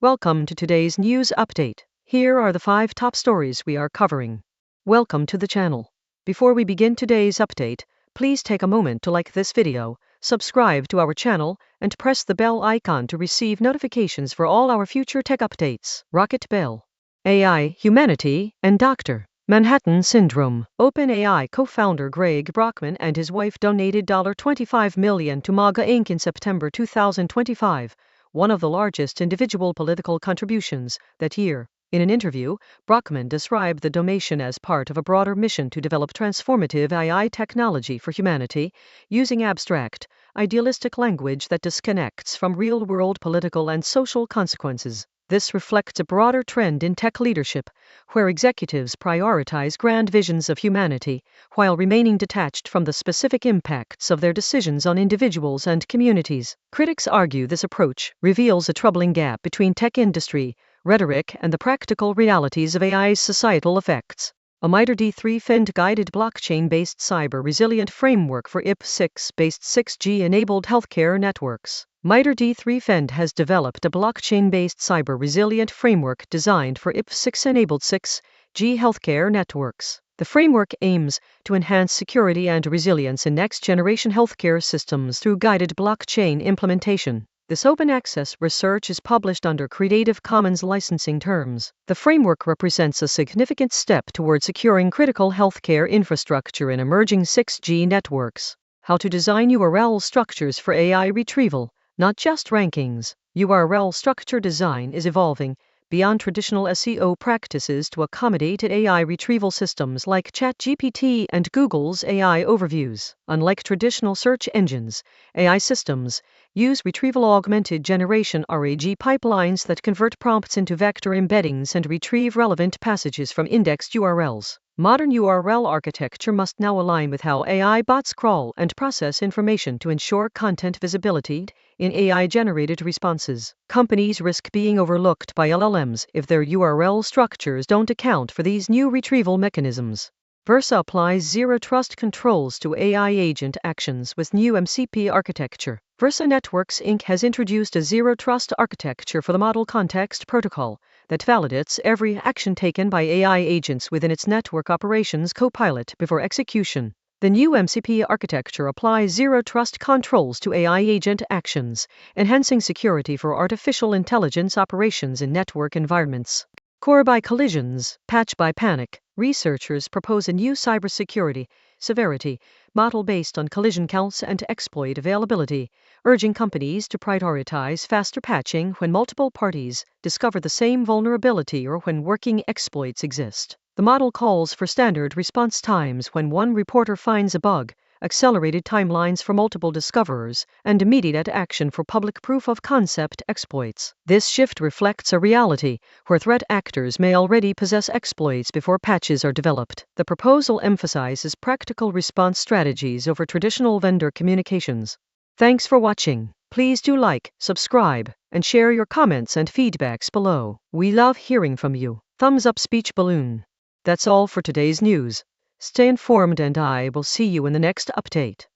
Welcome to today's news update. Here are the 5 top stories we are covering. Welcome to the channel. Before we begin today's update, please take a moment to like this video, subscribe to our channel, and press the bell icon to receive notifications for all our future tech updates. Rocket Bell. AI, Humanity, and Dr. Manhattan Syndrome. OpenAI co-founder Greg Brockman and his wife donated $25 million to MAGA Inc. in September 2025, one of the largest individual political contributions that year. In an interview, Brockman described the donation as part of a broader mission to develop transformative AI technology for humanity, using abstract, idealistic language that disconnects from real-world political and social consequences. This reflects a broader trend in tech leadership, where executives prioritize grand visions of humanity, while remaining detached from the specific impacts of their decisions on individuals and communities. Critics argue this approach reveals a troubling gap between tech industry rhetoric and the practical realities of AI's societal effects. A MITRE D3FEND guided blockchain-based cyber-resilient framework for IP6-based 6G-enabled healthcare networks. MITRE D3FEND has developed a blockchain-based cyber-resilient framework designed for IP6-enabled 6G healthcare networks. The framework aims to enhance security and resilience in next-generation healthcare systems through guided blockchain implementation. This open-access research is published under Creative Commons licensing terms. The framework represents a significant step toward securing critical healthcare infrastructure in emerging 6G networks. How to design URL structures for AI retrieval, not just rankings. URL structure design is evolving beyond traditional SEO practices to accommodate AI retrieval systems like ChatGPT and Google's AI overviews. Unlike traditional search engines, AI systems use retrieval-augmented generation (RAG) pipelines that convert prompts into vector embeddings and retrieve relevant passages from indexed URLs. Modern URL architecture must now align with how AI bots crawl and process information to ensure content visibility in AI-generated responses. Companies risk being overlooked by LLMs if their URL structures don't account for these new retrieval mechanisms. Versa applies zero-trust controls to AI agent actions with new MCP architecture. Versa Networks Inc. has introduced a zero-trust architecture for the Model Context Protocol that validates every action taken by AI agents within its network operations copilot before execution. The new MCP architecture applies zero-trust controls to AI agent actions, enhancing security for artificial intelligence operations in network environments. Core by collisions, patch by panic. Researchers propose a new cybersecurity severity model based on collision counts and exploit availability, urging companies to prioritize faster patching when multiple parties discover the same vulnerability or when working exploits exist. The model calls for standard response times when one reporter finds a bug, accelerated timelines for multiple discoverers, and immediate action for public proof of concept exploits. This shift reflects a reality where threat actors may already possess exploits before patches are developed. The proposal emphasizes practical response strategies over traditional vendor communications. Thanks for watching. Please do like, subscribe, and share your comments and feedbacks below. We love hearing from you. Thumbs up speech balloon. That's all for today's news. Stay informed and I will see you in the next update.